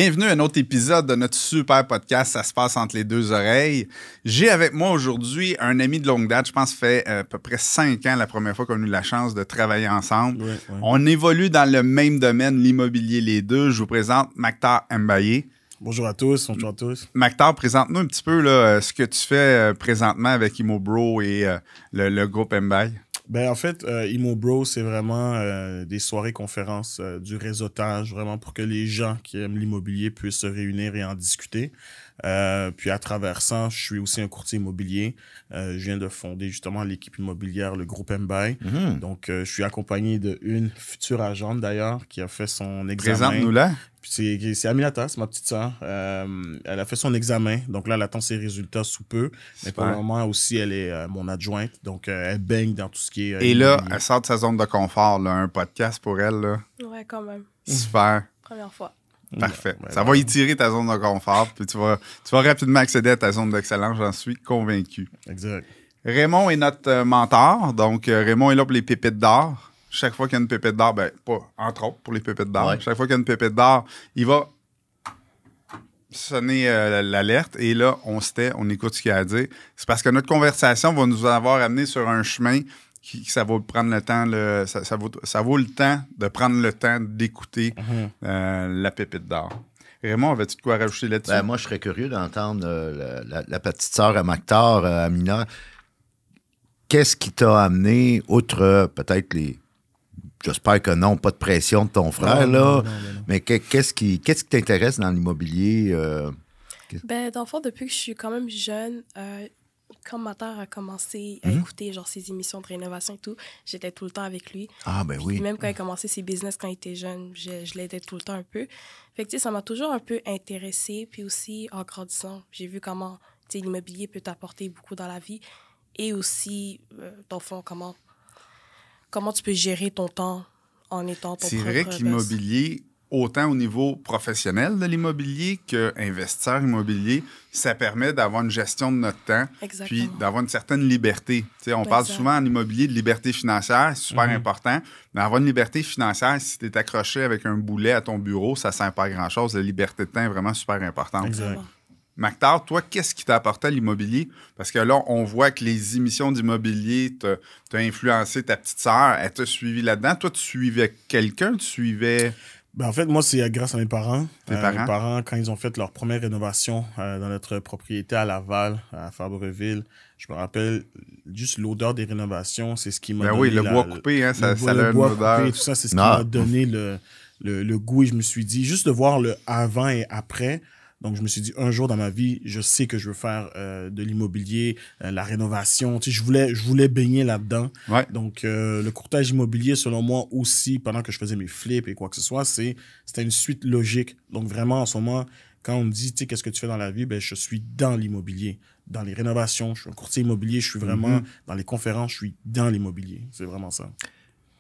Bienvenue à un autre épisode de notre super podcast « Ça se passe entre les deux oreilles ». J'ai avec moi aujourd'hui un ami de longue date. Je pense que ça fait à peu près 5 ans la première fois qu'on a eu la chance de travailler ensemble. Ouais. On évolue dans le même domaine, l'immobilier les deux. Je vous présente Mactar Mbaye. Bonjour à tous, bonjour à tous. Mactar, présente-nous un petit peu là, ce que tu fais présentement avec ImmoBro et le groupe Mbaye. Ben, en fait, ImmoBro, c'est vraiment des soirées conférences, du réseautage, vraiment pour que les gens qui aiment l'immobilier puissent se réunir et en discuter. Puis à travers ça, je suis aussi un courtier immobilier. Je viens de fonder justement l'équipe immobilière, le groupe Mbaye. Donc, je suis accompagné d'une future agente d'ailleurs qui a fait son examen. Présente-nous-la. C'est Aminata, c'est ma petite sœur. Elle a fait son examen, donc là, elle attend ses résultats sous peu. Mais pour le moment aussi, elle est mon adjointe, donc elle baigne dans tout ce qui est... Et là, elle sort de sa zone de confort, là, un podcast pour elle. Là. Ouais, quand même. Super. Première fois. Parfait. Ouais, Ça va étirer ta zone de confort, puis tu vas rapidement accéder à ta zone d'excellence, j'en suis convaincu. Exact. Raymond est notre mentor, donc Raymond est là pour les pépites d'or. Chaque fois qu'il y a une pépite d'or, ben pas entre autres pour les pépites d'or, chaque fois qu'il y a une pépite d'or, il va sonner l'alerte et là, on écoute ce qu'il a à dire. C'est parce que notre conversation va nous avoir amené sur un chemin ça vaut prendre le temps, ça vaut le temps de prendre le temps d'écouter la pépite d'or. Raymond, avais-tu de quoi rajouter là-dessus? Ben, moi, je serais curieux d'entendre la petite sœur à Mactar, Amina. Qu'est-ce qui t'a amené, outre peut-être j'espère que non, pas de pression de ton frère, non. Mais qu'est-ce qui t'intéresse dans l'immobilier? Ben, dans le fond, depuis que je suis quand même jeune, quand ma tante a commencé à écouter genre ses émissions de rénovation et tout, j'étais tout le temps avec lui. Ah, ben oui. Puis même quand il a commencé ses business quand il était jeune, je l'aidais tout le temps un peu. Fait que, ça m'a toujours un peu intéressée. Puis aussi, en grandissant, j'ai vu comment l'immobilier peut t'apporter beaucoup dans la vie. Et aussi, dans le fond, comment tu peux gérer ton temps en étant ton propre C'est vrai que l'immobilier, autant au niveau professionnel de l'immobilier qu'investisseur immobilier, ça permet d'avoir une gestion de notre temps, puis d'avoir une certaine liberté. T'sais, on parle souvent en immobilier de liberté financière, c'est super important, mais avoir une liberté financière, si tu es accroché avec un boulet à ton bureau, ça ne sert pas à grand-chose. La liberté de temps est vraiment super importante. Exact. Mactar, toi, qu'est-ce qui t'a apporté à l'immobilier? Parce que là, on voit que les émissions d'immobilier t'ont influencé ta petite sœur. Elle t'a suivi là-dedans. Toi, tu suivais quelqu'un? Tu suivais... Ben, en fait, moi, c'est grâce à mes parents. Tes parents? Mes parents, quand ils ont fait leur première rénovation dans notre propriété à Laval, à Fabreville, je me rappelle juste l'odeur des rénovations, c'est ce qui m'a donné... oui, le bois coupé, hein, ça a une odeur. Coupé, tout ça, c'est ce qui m'a donné le goût. Et je me suis dit, juste de voir le avant et après... Donc, je me suis dit, un jour dans ma vie, je sais que je veux faire de l'immobilier, la rénovation. Tu sais, je voulais baigner là-dedans. Ouais. Donc, le courtage immobilier, selon moi aussi, pendant que je faisais mes flips et quoi que ce soit, c'était une suite logique. Donc, vraiment, en ce moment, quand on me dit, tu sais, qu'est-ce que tu fais dans la vie? Ben, je suis dans l'immobilier, dans les rénovations. Je suis un courtier immobilier. Je suis vraiment dans les conférences. Je suis dans l'immobilier. C'est vraiment ça.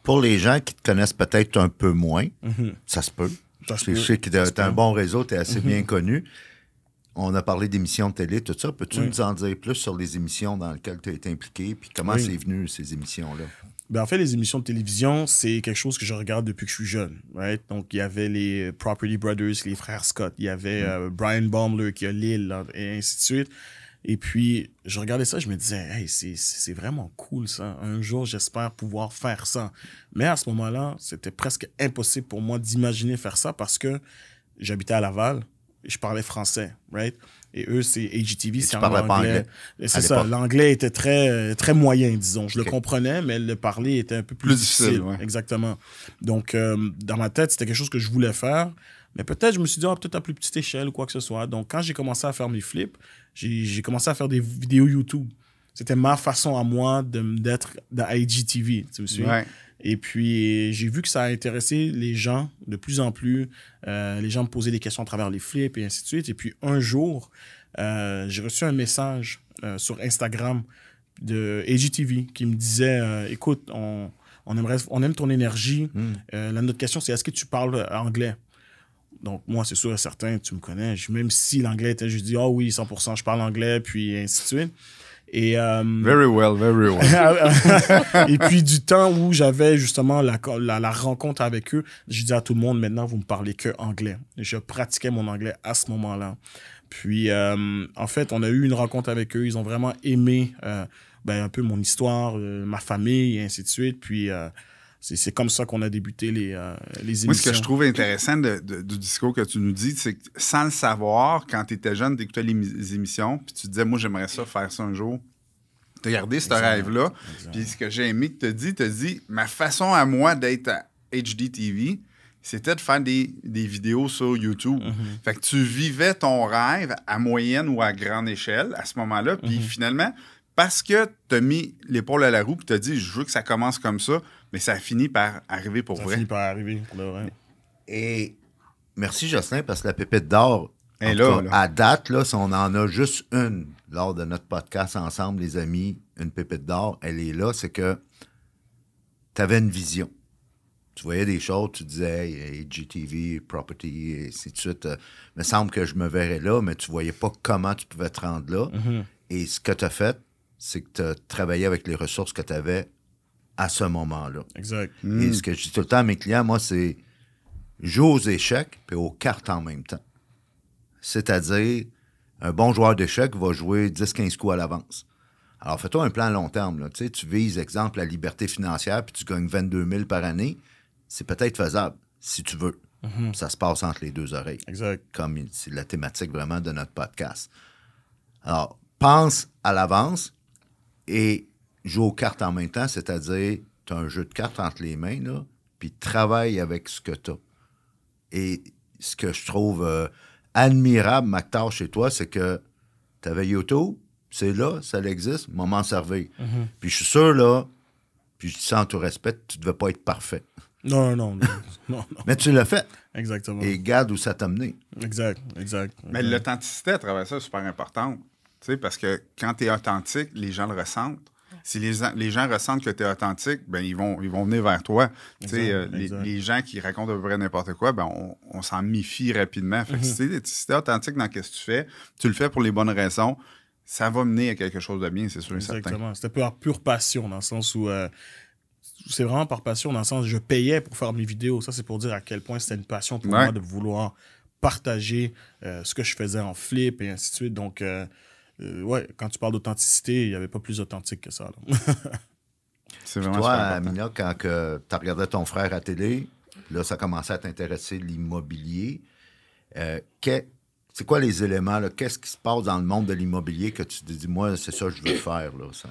Pour les gens qui te connaissent peut-être un peu moins, ça se peut. Je sais que tu as un bon réseau, tu es assez bien connu. On a parlé d'émissions de télé, tout ça. Peux-tu nous en dire plus sur les émissions dans lesquelles tu as été impliqué, puis comment c'est venu, ces émissions-là? Ben, en fait, les émissions de télévision, c'est quelque chose que je regarde depuis que je suis jeune. Right? Donc, il y avait les Property Brothers, les frères Scott. Il y avait Brian Baumler qui a Lille, et ainsi de suite. Et puis, je regardais ça, je me disais, hey, c'est vraiment cool ça. Un jour, j'espère pouvoir faire ça. Mais à ce moment-là, c'était presque impossible pour moi d'imaginer faire ça parce que j'habitais à Laval et je parlais français, right? Et eux, c'est HGTV, c'est en anglais. Pas anglais. C'est ça, l'anglais était très, très moyen, disons. Je le comprenais, mais le parler était un peu plus difficile. Ouais. Exactement. Donc, dans ma tête, c'était quelque chose que je voulais faire. Mais peut-être, je me suis dit, peut-être à plus petite échelle ou quoi que ce soit. Donc, quand j'ai commencé à faire mes flips, j'ai commencé à faire des vidéos YouTube. C'était ma façon à moi d'être dans IGTV, tu me suis? Ouais. Et puis, j'ai vu que ça a intéressé les gens de plus en plus. Les gens me posaient des questions à travers les flips et ainsi de suite. Et puis, un jour, j'ai reçu un message sur Instagram de IGTV qui me disait, écoute, on aime ton énergie. Notre question, c'est est-ce que tu parles anglais? Donc, moi, c'est sûr et certain, tu me connais. Même si l'anglais était, je dis, oui, 100%, je parle anglais, puis ainsi de suite. Et, very well, very well. Et puis, du temps où j'avais justement la rencontre avec eux, je disais à tout le monde, maintenant, vous me parlez que anglais. Je pratiquais mon anglais à ce moment-là. Puis, en fait, on a eu une rencontre avec eux. Ils ont vraiment aimé un peu mon histoire, ma famille, et ainsi de suite. Puis, c'est comme ça qu'on a débuté les émissions. Moi, ce que je trouve intéressant du discours que tu nous dis, c'est que sans le savoir, quand tu étais jeune, tu écoutais les émissions, puis tu te disais, moi, j'aimerais ça, faire ça un jour. Tu as gardé ce rêve-là. Puis ce que j'ai aimé que tu as dit, ma façon à moi d'être à HDTV, c'était de faire des vidéos sur YouTube. Fait que tu vivais ton rêve à moyenne ou à grande échelle à ce moment-là. Puis finalement, parce que tu as mis l'épaule à la roue, puis tu as dit, je veux que ça commence comme ça, mais ça a fini par arriver pour vrai. Ça a fini par arriver pour le vrai. Et merci, Jocelyn, parce que la pépite d'or, là. à date, là, si on en a juste une lors de notre podcast ensemble, les amis, une pépite d'or, elle est là, c'est que tu avais une vision. Tu voyais des choses, tu disais hey, HGTV, Property, et ainsi de suite. Il me semble que je me verrais là, mais tu voyais pas comment tu pouvais te rendre là. Et ce que tu as fait, c'est que tu as travaillé avec les ressources que tu avais à ce moment-là. Exact. Et ce que je dis tout le temps à mes clients, moi, c'est joue aux échecs puis aux cartes en même temps. C'est-à-dire, un bon joueur d'échecs va jouer 10-15 coups à l'avance. Alors, fais-toi un plan à long terme. Là. Tu vises, exemple, la liberté financière puis tu gagnes 22 000 par année. C'est peut-être faisable, si tu veux. Ça se passe entre les deux oreilles. Exact. Comme c'est la thématique vraiment de notre podcast. Alors, pense à l'avance et joue aux cartes en même temps, c'est-à-dire, tu as un jeu de cartes entre les mains, là, puis travaille avec ce que tu as. Et ce que je trouve admirable, Mactar, chez toi, c'est que tu avais YouTube, c'est là, ça existe, m'en servir. Puis je suis sûr, là, puis je dis ça en tout respect, tu ne devais pas être parfait. Non. Mais tu l'as fait. Exactement. Et regarde où ça t'a mené. Exact. Mais l'authenticité à travers ça est super importante. Parce que quand tu es authentique, les gens le ressentent. Si les gens ressentent que tu es authentique, ben ils vont venir vers toi. Les gens qui racontent à peu près n'importe quoi, ben on s'en méfie rapidement. Fait que si tu es authentique dans ce que tu fais, tu le fais pour les bonnes raisons, ça va mener à quelque chose de bien, c'est sûr et certain. Exactement. C'était par pure passion, dans le sens où c'est vraiment par passion, dans le sens où je payais pour faire mes vidéos. Ça, c'est pour dire à quel point c'était une passion pour moi de vouloir partager ce que je faisais en flip et ainsi de suite. Donc, quand tu parles d'authenticité, il n'y avait pas plus authentique que ça. Là. C'est vraiment toi, Amina, quand tu regardais ton frère à télé, là, ça commençait à t'intéresser l'immobilier. C'est quoi les éléments? Là? Qu'est-ce qui se passe dans le monde de l'immobilier que tu te dis, moi, c'est ça que je veux faire? Là, ça...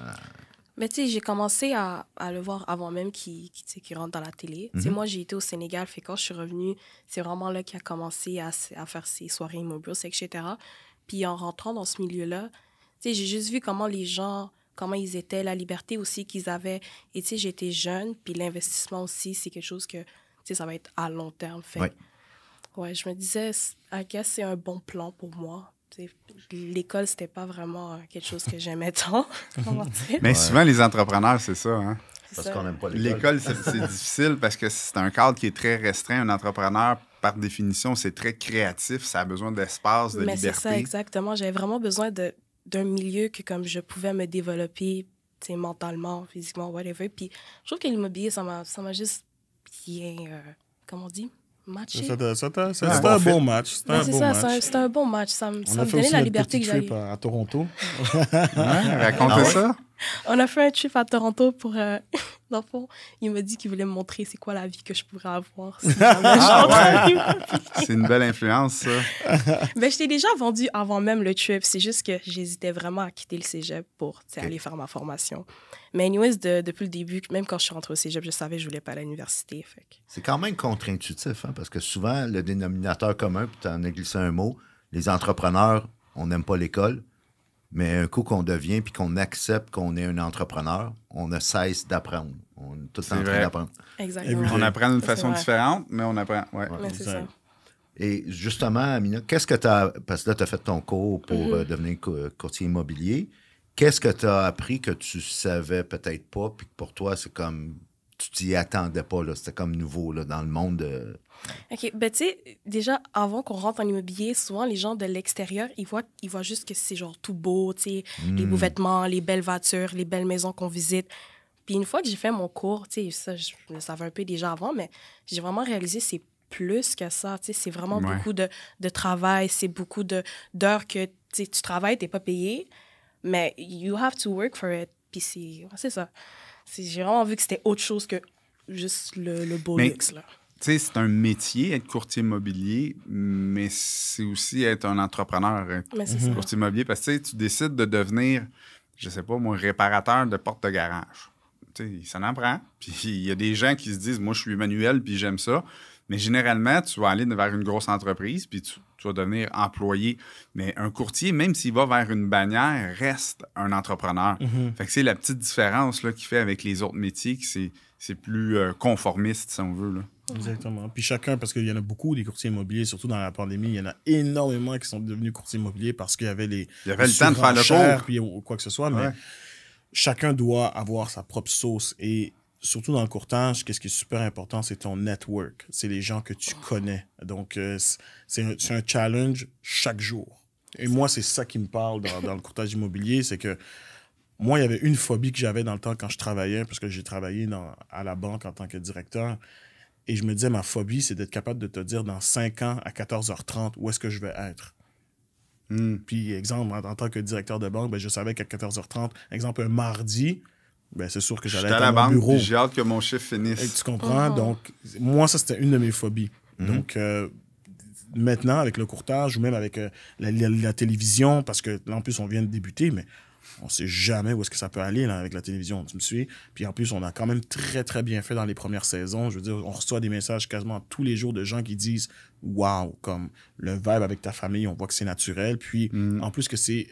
Mais tu sais, j'ai commencé à le voir avant même qu'il rentre dans la télé. Tu sais, moi, j'ai été au Sénégal, fait quand je suis revenue, c'est vraiment là qu'il a commencé à faire ses soirées immobilières, etc. Puis en rentrant dans ce milieu-là, tu sais, j'ai juste vu comment les gens, comment ils étaient, la liberté aussi qu'ils avaient. Et tu sais, j'étais jeune, puis l'investissement aussi, c'est quelque chose que, tu sais, ça va être à long terme. Fait ouais, je me disais, I guess c'est un bon plan pour moi. L'école, c'était pas vraiment quelque chose que j'aimais tant. Mais souvent, les entrepreneurs, c'est ça. Hein? Parce qu'on n'aime pas l'école. L'école, c'est difficile parce que c'est un cadre qui est très restreint. Un entrepreneur, par définition, c'est très créatif. Ça a besoin d'espace, de liberté. C'est ça, exactement. J'avais vraiment besoin d'un milieu que comme je pouvais me développer mentalement, physiquement, whatever. Puis je trouve que l'immobilier, ça m'a juste bien, comment on dit? Matché. C'était un bon match. C'était un bon match. Ça me donnait la liberté que j'avais. On a fait aussi un petit trip à Toronto. Racontez ça. On a fait un trip à Toronto pour... dans le fond, il m'a dit qu'il voulait me montrer c'est quoi la vie que je pourrais avoir. Si c'est une belle influence, ça. Ben, je t'ai déjà vendu avant même le trip. C'est juste que j'hésitais vraiment à quitter le cégep pour aller faire ma formation. Mais anyways, depuis le début, même quand je suis rentrée au cégep, je savais que je voulais pas aller à l'université. C'est quand même contre-intuitif, hein, parce que souvent, le dénominateur commun, puis tu en as glissé un mot, les entrepreneurs, on n'aime pas l'école. Mais un coup qu'on devient puis qu'on accepte qu'on est un entrepreneur, on ne cesse d'apprendre. On est tout en train d'apprendre. Exactement. On apprend d'une façon différente, mais on apprend. Ouais, c'est ça. Et justement, Amina, qu'est-ce que tu as... Parce que là, tu as fait ton cours pour devenir courtier immobilier. Qu'est-ce que tu as appris que tu savais peut-être pas puis que pour toi, c'est comme... Tu tu t'y attendais pas, là? C'était comme nouveau, là, dans le monde de... OK. Ben, tu sais, déjà, avant qu'on rentre en immobilier, souvent, les gens de l'extérieur, ils voient juste que c'est genre tout beau, tu sais, les beaux vêtements, les belles voitures, les belles maisons qu'on visite. Puis une fois que j'ai fait mon cours, tu sais, ça, je le savais un peu déjà avant, mais j'ai vraiment réalisé c'est plus que ça, tu sais, c'est vraiment beaucoup de travail, c'est beaucoup d'heures que tu travailles, t'es pas payé, mais you have to work for it. Puis c'est ça. J'ai vraiment vu que c'était autre chose que juste le beau luxe, là. Tu sais, c'est un métier, être courtier immobilier, mais c'est aussi être un entrepreneur, être courtier immobilier, parce que tu décides de devenir, je sais pas moi, réparateur de porte de garage. Tu sais, ça en prend. Puis il y a des gens qui se disent, moi, je suis manuel, puis j'aime ça. Mais généralement, tu vas aller vers une grosse entreprise, puis tu vas devenir employé. Mais un courtier, même s'il va vers une bannière, reste un entrepreneur. Fait que c'est la petite différence là, qu'il fait avec les autres métiers, que c'est plus conformiste, si on veut, là. Exactement. Puis chacun, parce qu'il y en a beaucoup des courtiers immobiliers, surtout dans la pandémie, il y en a énormément qui sont devenus courtiers immobiliers parce qu'il y avait il y avait le temps de faire le cours. Puis quoi que ce soit, mais chacun doit avoir sa propre sauce. Et surtout dans le courtage, qu'est-ce qui est super important, c'est ton network. C'est les gens que tu connais. Donc, c'est un challenge chaque jour. Et moi, c'est ça qui me parle dans le courtage immobilier, c'est que moi, il y avait une phobie que j'avais dans le temps quand je travaillais, parce que j'ai travaillé à la banque en tant que directeur. Et je me disais, ma phobie, c'est d'être capable de te dire dans 5 ans à 14h30 où est-ce que je vais être. Puis, exemple, en tant que directeur de banque, ben, je savais qu'à 14h30, exemple, un mardi, ben, c'est sûr que j'allais être à mon bureau. Puis j'ai hâte que mon chiffre finisse. Et tu comprends? Donc, moi, ça, c'était une de mes phobies. Donc, maintenant, avec le courtage ou même avec la télévision, parce que là, en plus, on vient de débuter, mais on ne sait jamais où est-ce que ça peut aller là, avec la télévision, tu me suis? Puis en plus, on a quand même très, très bien fait dans les premières saisons. Je veux dire, on reçoit des messages quasiment tous les jours de gens qui disent « Wow! » Comme le vibe avec ta famille, on voit que c'est naturel. Puis en plus que c'est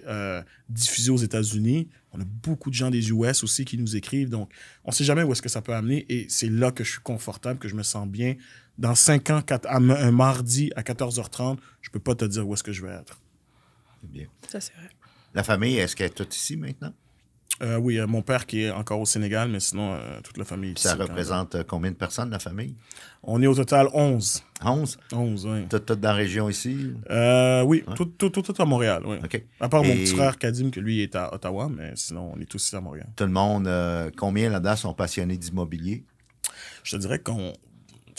diffusé aux États-Unis, on a beaucoup de gens des US aussi qui nous écrivent. Donc, on ne sait jamais où est-ce que ça peut amener. Et c'est là que je suis confortable, que je me sens bien. Dans 5 ans, un mardi à 14h30, je ne peux pas te dire où est-ce que je vais être. C'est bien. Ça, c'est vrai. La famille, est-ce qu'elle est toute ici maintenant? Oui, mon père qui est encore au Sénégal, mais sinon, toute la famille est ici. Ça représente combien de personnes, la famille? On est au total 11. 11? 11, oui. Tout dans la région ici? Oui, tout à Montréal, oui. OK. À part mon petit frère Kadim, que lui est à Ottawa, mais sinon, on est tous ici à Montréal. Tout le monde, combien là-dedans sont passionnés d'immobilier? Je te dirais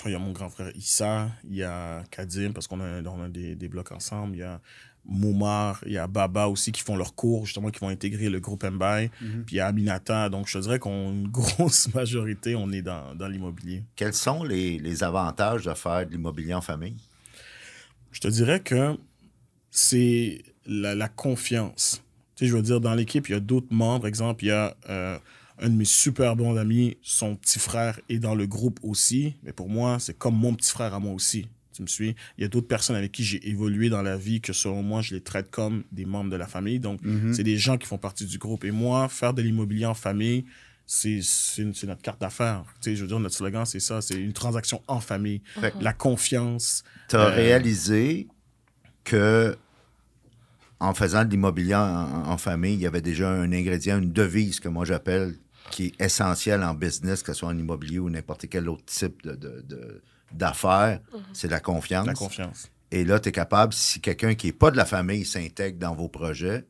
il y a mon grand frère Issa, il y a Kadim, parce qu'on a des blocs ensemble, il y a Moumar, il y a Baba aussi qui font leurs cours, justement, qui vont intégrer le groupe Mbaye. Puis il y a Aminata. Donc, je te dirais qu'une grosse majorité, on est dans l'immobilier. Quels sont les avantages de faire de l'immobilier en famille? Je te dirais que c'est la confiance. Tu sais, je veux dire, dans l'équipe, il y a d'autres membres. Exemple, il y a un de mes super bons amis, son petit frère est dans le groupe aussi. Mais pour moi, c'est comme mon petit frère à moi aussi. Tu me suis? Il y a d'autres personnes avec qui j'ai évolué dans la vie que, selon moi, je les traite comme des membres de la famille. Donc, c'est des gens qui font partie du groupe. Et moi, faire de l'immobilier en famille, c'est notre carte d'affaires. Tu sais, je veux dire, notre slogan, c'est ça. C'est une transaction en famille. La confiance. Tu as réalisé que en faisant de l'immobilier en famille, il y avait déjà un ingrédient, une devise que moi j'appelle, qui est essentielle en business, que ce soit en immobilier ou n'importe quel autre type d'affaires, c'est la confiance. La confiance. Et là, tu es capable, si quelqu'un qui n'est pas de la famille s'intègre dans vos projets,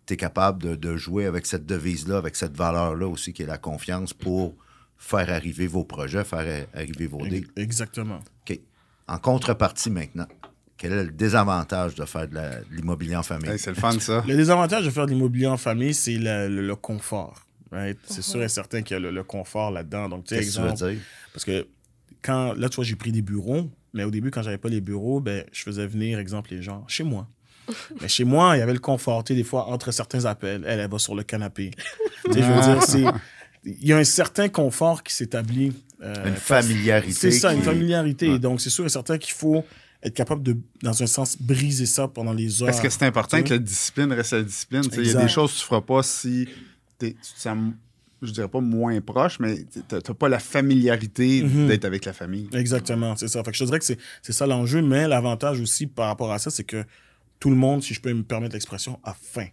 tu es capable de jouer avec cette devise-là, avec cette valeur-là aussi, qui est la confiance, pour faire arriver vos projets, faire arriver vos deals. Exactement. OK. En contrepartie maintenant, quel est le désavantage de faire de l'immobilier en famille? Hey, c'est le fun, ça. Le désavantage de faire de l'immobilier en famille, c'est le confort. Right? C'est sûr et certain qu'il y a le confort là-dedans. Donc, tu sais, Qu'est-ce que tu veux dire? Parce que là, tu vois, j'ai pris des bureaux, mais au début, quand j'avais pas les bureaux, ben, je faisais venir, exemple, les gens chez moi. Mais chez moi, il y avait le confort. Tu sais, des fois, entre certains appels, elle va sur le canapé. Tu sais, je veux dire, il y a un certain confort qui s'établit. Une familiarité. C'est ça, une familiarité. Ouais. Donc, c'est sûr et certain qu'il faut être capable de, dans un sens, briser ça pendant les heures. Parce que c'est important que la discipline reste la discipline. Il y a des choses que tu ne feras pas si tu te sens, je dirais pas moins proche, mais tu n'as pas la familiarité d'être avec la famille. Exactement, c'est ça. Fait que je te dirais que c'est ça l'enjeu, mais l'avantage aussi par rapport à ça, c'est que tout le monde, si je peux me permettre l'expression, a faim.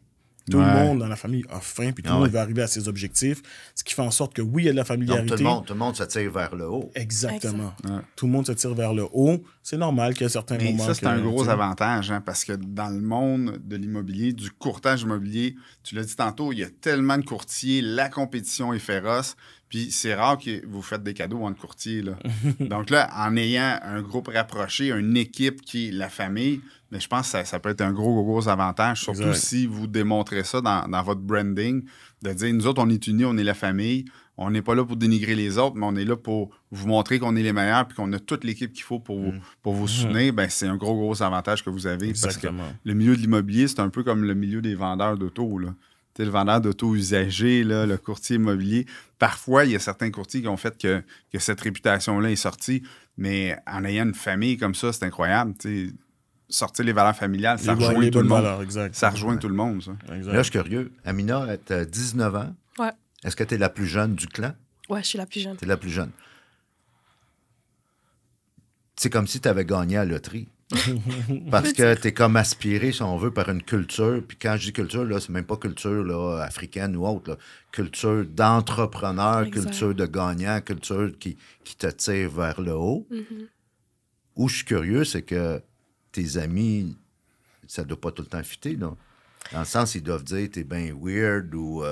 Tout le monde dans la famille a faim, puis tout le monde veut arriver à ses objectifs, ce qui fait en sorte que oui, il y a de la familiarité. Donc, tout le monde se tire vers le haut. Exactement. Tout le monde se tire vers le haut. C'est normal qu'il y a certains moments... Ça, c'est un gros avantage, hein, parce que dans le monde de l'immobilier, du courtage immobilier, tu l'as dit tantôt, il y a tellement de courtiers, la compétition est féroce, puis c'est rare que vous faites des cadeaux entre courtiers. Là. Donc là, en ayant un groupe rapproché, une équipe qui est la famille, mais je pense que ça peut être un gros avantage, surtout si vous démontrez ça dans votre branding, de dire, nous autres, on est unis, on est la famille, on n'est pas là pour dénigrer les autres, mais on est là pour vous montrer qu'on est les meilleurs puis qu'on a toute l'équipe qu'il faut pour vous soutenir. Ben, c'est un gros avantage que vous avez. Exactement. Parce que le milieu de l'immobilier, c'est un peu comme le milieu des vendeurs d'auto. Là. Tu sais, le vendeur d'auto usagé, là, le courtier immobilier. Parfois, il y a certains courtiers qui ont fait que cette réputation-là est sortie, mais en ayant une famille comme ça, c'est incroyable. Tu sais, sortir les valeurs familiales, ça rejoint tout le monde. Ça rejoint tout le monde, ça. Là, je suis curieux. Amina, tu as 19 ans. Ouais. Est-ce que tu es la plus jeune du clan? Ouais, je suis la plus jeune. Tu es la plus jeune. C'est comme si tu avais gagné à la loterie. Parce que tu es comme aspiré, si on veut, par une culture. Puis quand je dis culture, là, c'est même pas culture là, africaine ou autre. Là. Culture d'entrepreneur, culture de gagnant, culture qui te tire vers le haut. Où je suis curieux, c'est que tes amis, ça doit pas tout le temps fitter, là. Dans le sens, ils doivent dire t'es bien weird ou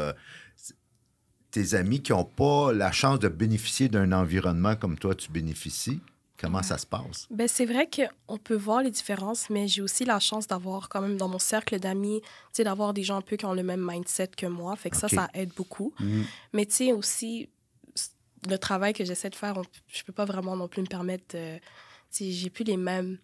tes amis qui n'ont pas la chance de bénéficier d'un environnement comme toi, tu bénéficies. Comment ça se passe? Ben, c'est vrai qu'on peut voir les différences, mais j'ai aussi la chance d'avoir quand même dans mon cercle d'amis, tu sais, d'avoir des gens un peu qui ont le même mindset que moi. Fait que ça aide beaucoup. Mais tu sais, aussi, le travail que j'essaie de faire, je peux pas vraiment non plus me permettre de... Tu sais, j'ai plus les mêmes...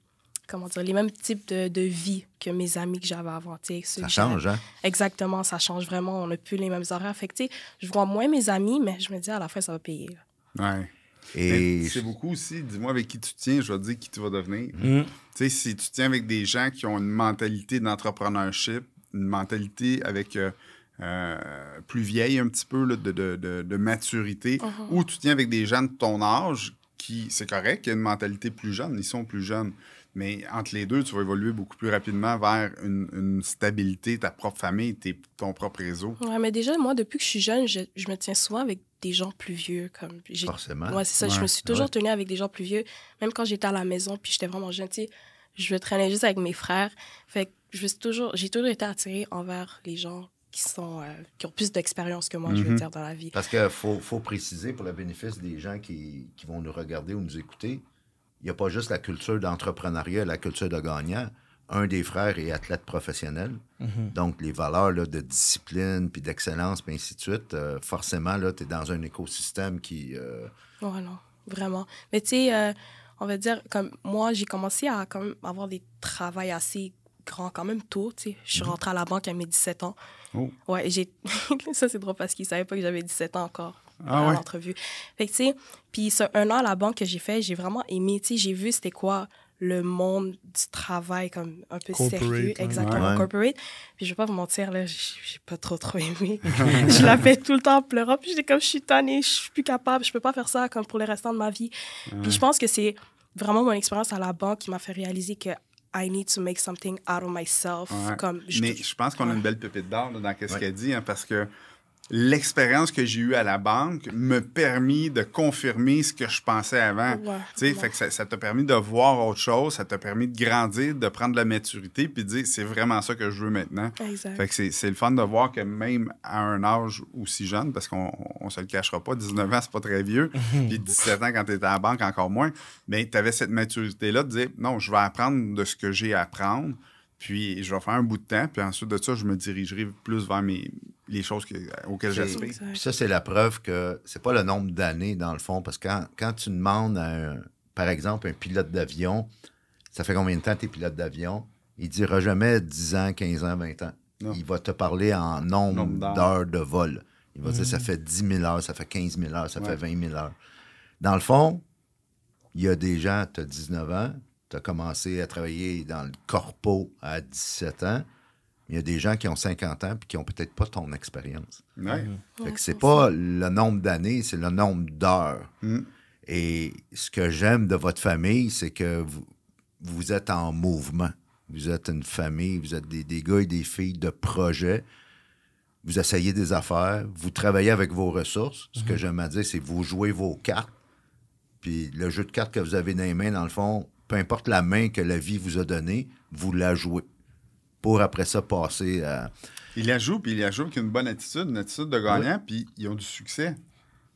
Comment dire, les mêmes types de vie que mes amis que j'avais avant. Ça change, hein? Exactement, ça change vraiment. On n'a plus les mêmes horaires. Fait que, tu sais, je vois moins mes amis, mais je me dis, à la fin, ça va payer. Ouais. Et c'est beaucoup aussi, dis-moi avec qui tu tiens, je vais te dire qui tu vas devenir. Tu sais, si tu tiens avec des gens qui ont une mentalité d'entrepreneurship, une mentalité avec plus vieille un petit peu là, de maturité, ou tu tiens avec des gens de ton âge qui, c'est correct, qui ont une mentalité plus jeune, ils sont plus jeunes. Mais entre les deux, tu vas évoluer beaucoup plus rapidement vers une stabilité, ta propre famille, ton propre réseau. Oui, mais déjà, moi, depuis que je suis jeune, je me tiens souvent avec des gens plus vieux. Forcément. Oui, c'est ça. Ouais. Je me suis toujours tenue avec des gens plus vieux. Même quand j'étais à la maison, puis j'étais vraiment jeune, tu sais, je traînais juste avec mes frères. Fait que j'ai toujours été attirée envers les gens qui ont plus d'expérience que moi, je veux dire, dans la vie. Parce qu'il faut préciser, pour le bénéfice des gens qui vont nous regarder ou nous écouter, il n'y a pas juste la culture d'entrepreneuriat, la culture de gagnant. Un des frères est athlète professionnel. Donc, les valeurs là, de discipline, puis d'excellence, puis ainsi de suite, forcément, tu es dans un écosystème qui... Oh non, vraiment. Mais tu sais, on va dire, comme moi, j'ai commencé à quand même avoir des travails assez grands quand même tôt. Tu sais. Je suis rentrée à la banque à mes 17 ans. Oh. Ouais, ça, c'est drôle parce qu'ils ne savaient pas que j'avais 17 ans encore. À l'entrevue. Fait que, tu sais, puis ce 1 an à la banque que j'ai fait, j'ai vraiment aimé, tu sais, j'ai vu c'était quoi le monde du travail comme un peu corporate, sérieux, exactement, corporate. Puis je vais pas vous mentir, là, j'ai pas trop aimé. Je l'appelais tout le temps en pleurant, puis j'étais comme, je suis tannée, je suis plus capable, je peux pas faire ça comme pour le restant de ma vie. Puis je pense que c'est vraiment mon expérience à la banque qui m'a fait réaliser que I need to make something out of myself. Comme, mais je pense qu'on a une belle pépite d'or dans ce qu'elle dit, hein, parce que l'expérience que j'ai eue à la banque m'a permis de confirmer ce que je pensais avant. Fait que ça t'a permis de voir autre chose, ça t'a permis de grandir, de prendre de la maturité, puis de dire c'est vraiment ça que je veux maintenant. Exact. Fait que c'est le fun de voir que même à un âge aussi jeune, parce qu'on se le cachera pas, 19 ans, c'est pas très vieux, puis 17 ans quand tu étais à la banque, encore moins, mais tu avais cette maturité-là de dire non, je vais apprendre de ce que j'ai à apprendre. Puis, je vais faire un bout de temps. Puis ensuite de ça, je me dirigerai plus vers les choses auxquelles j'aspire. Puis ça, c'est la preuve que c'est pas le nombre d'années, dans le fond. Parce que quand tu demandes, par exemple, un pilote d'avion, ça fait combien de temps tu es pilote d'avion? Il ne dira jamais 10 ans, 15 ans, 20 ans. Non. Il va te parler en nombre d'heures de vol. Il va dire ça fait 10 000 heures, ça fait 15 000 heures, ça fait 20 000 heures. Dans le fond, il y a des gens, tu as 19 ans, tu as commencé à travailler dans le corpo à 17 ans. Il y a des gens qui ont 50 ans et qui n'ont peut-être pas ton expérience. Fait que c'est pas le nombre d'années, c'est le nombre d'heures. Et ce que j'aime de votre famille, c'est que vous êtes en mouvement. Vous êtes une famille, vous êtes des gars et des filles de projet. vous essayez des affaires, vous travaillez avec vos ressources. Ce que j'aime à dire, c'est que vous jouez vos cartes. Puis le jeu de cartes que vous avez dans les mains, dans le fond, peu importe la main que la vie vous a donnée, vous la jouez. Pour après ça passer à... Il la joue, puis il la joue avec une bonne attitude, une attitude de gagnant, puis ils ont du succès.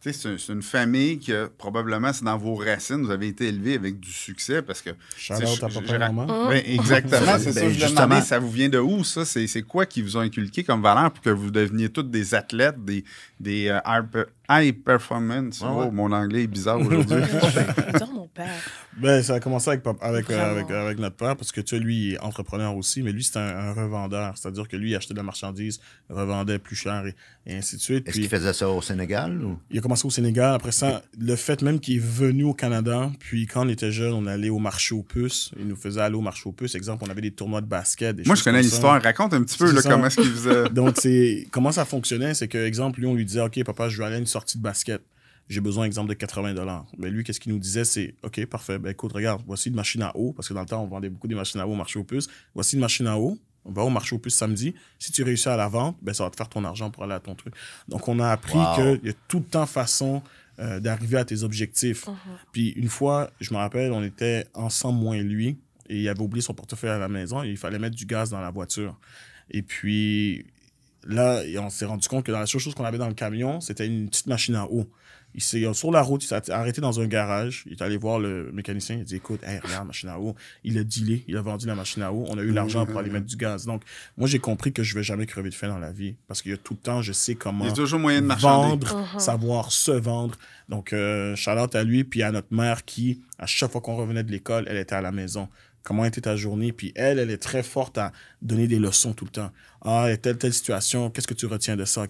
Tu sais, c'est une famille que probablement, c'est dans vos racines, vous avez été élevé avec du succès parce que... Shout-out à papa et maman. Ben, exactement, c'est ça. Je justement, demandais, ça vous vient de où, ça? C'est quoi qui vous ont inculqué comme valeur pour que vous deveniez tous des athlètes, des high performance? Ouais. Oh, mon anglais est bizarre aujourd'hui. Dire mon père. Ben, ça a commencé avec notre père, parce que tu sais, lui, il est entrepreneur aussi, mais lui, c'est un revendeur. C'est-à-dire que lui, il achetait de la marchandise, revendait plus cher et ainsi de suite. Est-ce qu'il faisait ça au Sénégal? Ou? Il a commencé au Sénégal. Après ça, le fait même qu'il est venu au Canada, puis quand on était jeune, on allait au marché aux puces. Il nous faisait aller au marché aux puces. Exemple, on avait des tournois de basket. Moi, je connais l'histoire. Raconte un petit peu là, comment est-ce qu'il faisait. Donc, comment ça fonctionnait, c'est que, exemple, lui, on lui disait, OK, papa, je vais aller à une sortie de basket. J'ai besoin, exemple, de 80 $. Mais lui, qu'est-ce qu'il nous disait? C'est, OK, parfait. Ben écoute, regarde, voici une machine à eau, parce que dans le temps, on vendait beaucoup des machines à eau au marché aux puces. Voici une machine à eau. On va au marché aux puces samedi. Si tu réussis à la vendre, ben ça va te faire ton argent pour aller à ton truc. Donc, on a appris qu'il y a tout le temps façon d'arriver à tes objectifs. Puis, une fois, je me rappelle, on était ensemble, moi et lui, et il avait oublié son portefeuille à la maison et il fallait mettre du gaz dans la voiture. Et puis, là, on s'est rendu compte que dans la seule chose qu'on avait dans le camion, c'était une petite machine à eau. Sur la route, il s'est arrêté dans un garage. Il est allé voir le mécanicien. Il a dit, écoute, hey, regarde, machine à eau. Il a dealé. Il a vendu la machine à eau. On a eu l'argent pour aller mettre du gaz. Donc, moi, j'ai compris que je ne vais jamais crever de faim dans la vie. Parce qu'il y a tout le temps, je sais comment il y a toujours moyen de marchander. Vendre, savoir se vendre. Donc, shout-out à lui, puis à notre mère qui, à chaque fois qu'on revenait de l'école, elle était à la maison. Comment était ta journée? Puis elle est très forte à donner des leçons tout le temps. Ah, telle situation, qu'est-ce que tu retiens de ça?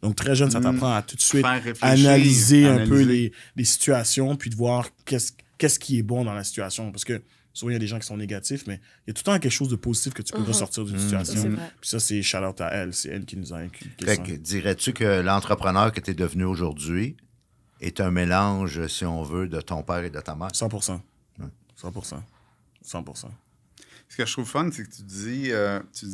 Donc, très jeune, ça t'apprend à tout de suite analyser un peu les situations, puis de voir qu'est-ce qui est bon dans la situation. Parce que souvent, il y a des gens qui sont négatifs, mais il y a tout le temps quelque chose de positif que tu peux ressortir d'une situation. Puis ça, c'est shout-out à elle. C'est elle qui nous a inculqué ça. Dirais-tu que l'entrepreneur que tu es devenu aujourd'hui est un mélange, si on veut, de ton père et de ta mère? 100%. 100%. 100%. Ce que je trouve fun, c'est que tu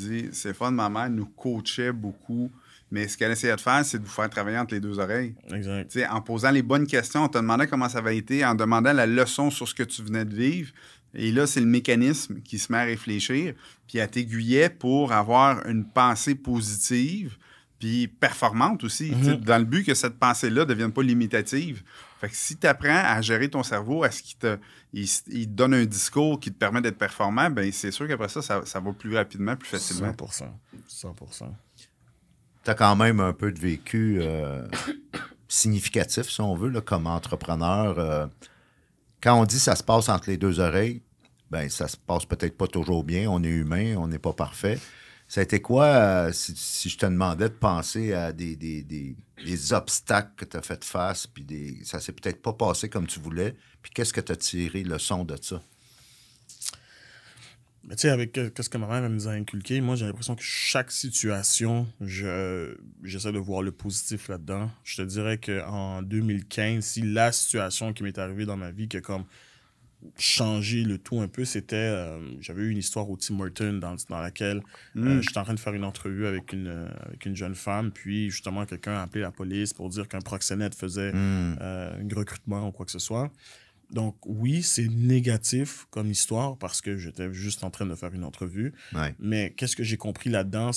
dis, c'est fun, ma mère nous coachait beaucoup, mais ce qu'elle essayait de faire, c'est de vous faire travailler entre les deux oreilles. Exact. T'sais, en posant les bonnes questions, on te demandait comment ça avait été, en demandant la leçon sur ce que tu venais de vivre. Et là, c'est le mécanisme qui se met à réfléchir, puis elle t'aiguillait pour avoir une pensée positive, puis performante aussi, dans le but que cette pensée-là ne devienne pas limitative. Fait que si tu apprends à gérer ton cerveau, à ce qu'il te donne un discours qui te permet d'être performant, ben c'est sûr qu'après ça va plus rapidement, plus facilement. 100%. Tu as quand même un peu de vécu significatif, si on veut, là, comme entrepreneur. Quand on dit ça se passe entre les deux oreilles, ben ça se passe peut-être pas toujours bien. On est humain, on n'est pas parfait. Ça a été quoi, si je te demandais de penser à des obstacles que tu as fait face, puis ça s'est peut-être pas passé comme tu voulais, puis qu'est-ce que tu as tiré leçon de ça? Mais tu sais, avec ce que ma mère nous a inculqué, moi, j'ai l'impression que chaque situation, j'essaie de voir le positif là-dedans. Je te dirais qu'en 2015, si la situation qui m'est arrivée dans ma vie, qui a comme changé le tout un peu, c'était... j'avais eu une histoire au Tim Hortons dans laquelle j'étais en train de faire une entrevue avec une jeune femme, puis justement, quelqu'un a appelé la police pour dire qu'un proxénète faisait un recrutement ou quoi que ce soit. Donc, oui, c'est négatif comme histoire parce que j'étais juste en train de faire une entrevue. Ouais. Mais qu'est-ce que j'ai compris là-dedans,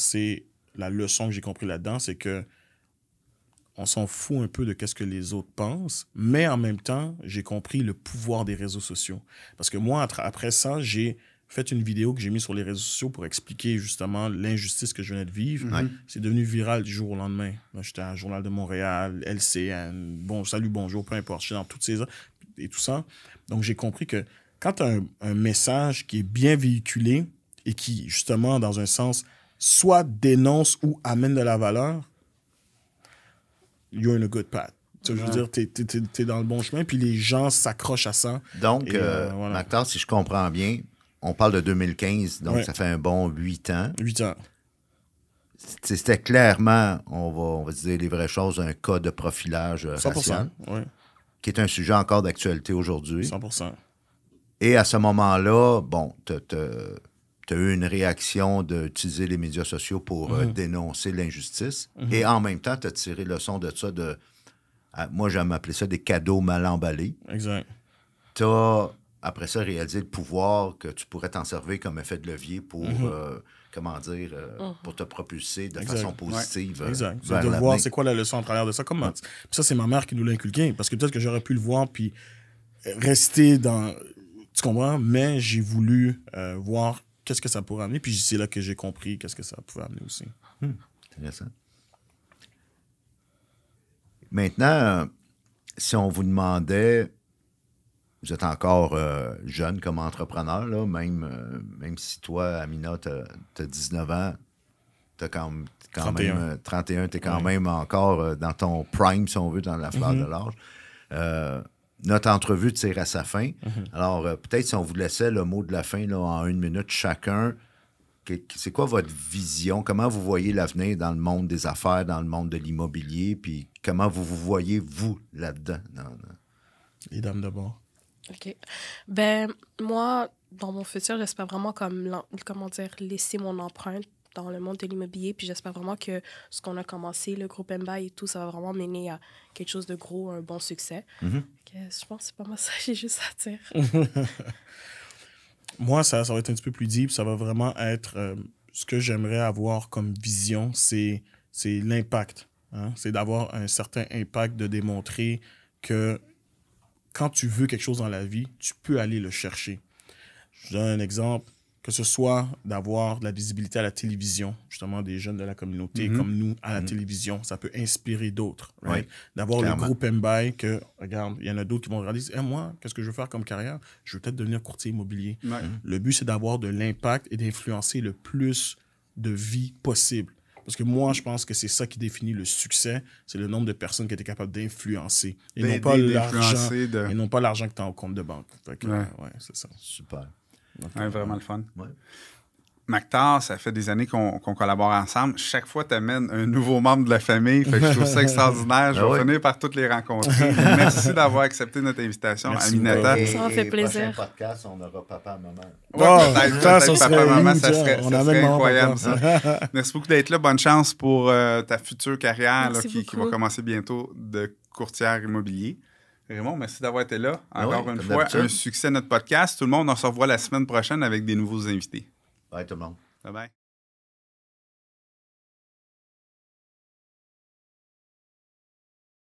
la leçon que j'ai compris là-dedans, c'est que on s'en fout un peu de qu'est-ce que les autres pensent, mais en même temps, j'ai compris le pouvoir des réseaux sociaux. Parce que moi, après ça, j'ai fait une vidéo que j'ai mise sur les réseaux sociaux pour expliquer justement l'injustice que je venais de vivre. Ouais. C'est devenu viral du jour au lendemain. Là, j'étais à Journal de Montréal, LCN, Salut, bonjour, peu importe, j'étais dans toutes ces... et tout ça. Donc, j'ai compris que quand tu as un message qui est bien véhiculé et qui, justement, dans un sens, soit dénonce ou amène de la valeur, you're in a good path. Tu sais, je veux dire, t'es dans le bon chemin, puis les gens s'accrochent à ça. Donc, voilà. Mactar, si je comprends bien, on parle de 2015, donc ça fait un bon 8 ans. 8 ans. C'était clairement, on va dire les vraies choses, un cas de profilage 100%, racial, oui. qui est un sujet encore d'actualité aujourd'hui. 100%. Et à ce moment-là, bon, t'as tu as eu une réaction d'utiliser les médias sociaux pour dénoncer l'injustice. Et en même temps, tu as tiré leçon de ça. Moi, j'aime appeler ça des cadeaux mal emballés. Exact. Tu as, après ça, réalisé le pouvoir que tu pourrais t'en servir comme effet de levier pour, pour te propulser de façon positive. Exact. C'est de voir c'est quoi la leçon en travers de ça. Comment? Puis ça, c'est ma mère qui nous l'a inculqué. Parce que peut-être que j'aurais pu le voir puis rester dans... Tu comprends? Mais j'ai voulu voir qu'est-ce que ça pourrait amener. Puis c'est là que j'ai compris qu'est-ce que ça pouvait amener aussi. Intéressant. Maintenant, si on vous demandait, vous êtes encore jeune comme entrepreneur, là, même si toi, Amina, tu as 19 ans, tu as quand même 31, tu es quand même encore dans ton prime, si on veut, dans la fleur de l'âge. Notre entrevue tire à sa fin. Alors, peut-être si on vous laissait le mot de la fin là, en 1 minute chacun, c'est quoi votre vision? Comment vous voyez l'avenir dans le monde des affaires, dans le monde de l'immobilier? Puis comment vous voyez, vous, là-dedans? Les dames d'abord. OK. Ben, moi, dans mon futur, j'espère vraiment laisser mon empreinte dans le monde de l'immobilier. Puis j'espère vraiment que ce qu'on a commencé, le groupe Mbaye et tout, ça va vraiment mener à quelque chose de gros, un bon succès. Je pense que c'est pas moi ça, j'ai juste à dire. Moi, ça va être un petit peu plus deep. Ça va vraiment être... ce que j'aimerais avoir comme vision, c'est l'impact. Hein? C'est d'avoir un certain impact, de démontrer que quand tu veux quelque chose dans la vie, tu peux aller le chercher. Je donne un exemple, que ce soit d'avoir de la visibilité à la télévision, justement des jeunes de la communauté comme nous à la télévision, ça peut inspirer d'autres. Right? D'avoir le groupe Mbaye que, regarde, il y en a d'autres qui vont regarder, moi, qu'est-ce que je veux faire comme carrière? Je veux peut-être devenir courtier immobilier. Le but, c'est d'avoir de l'impact et d'influencer le plus de vie possible. Parce que moi, je pense que c'est ça qui définit le succès, c'est le nombre de personnes qui étaient capables d'influencer. Et non pas l'argent que tu as au compte de banque. Fait que, c'est ça. Super. Vraiment le fun. Mactar, ça fait des années qu'on collabore ensemble. Chaque fois, tu amènes un nouveau membre de la famille. Fait que je trouve ça extraordinaire. Je vais finir par toutes les rencontrer. Merci d'avoir accepté notre invitation, Aminata. Ça m'a fait plaisir. Prochain podcast, on aura papa, maman. Peut-être papa, maman, ça serait incroyable, ça. Merci beaucoup d'être là. Bonne chance pour ta future carrière là, qui va commencer bientôt de courtière immobilier. Raymond, merci d'avoir été là. Encore une fois, un succès notre podcast. Tout le monde, on se revoit la semaine prochaine avec des nouveaux invités. Bye tout le monde. Bye bye.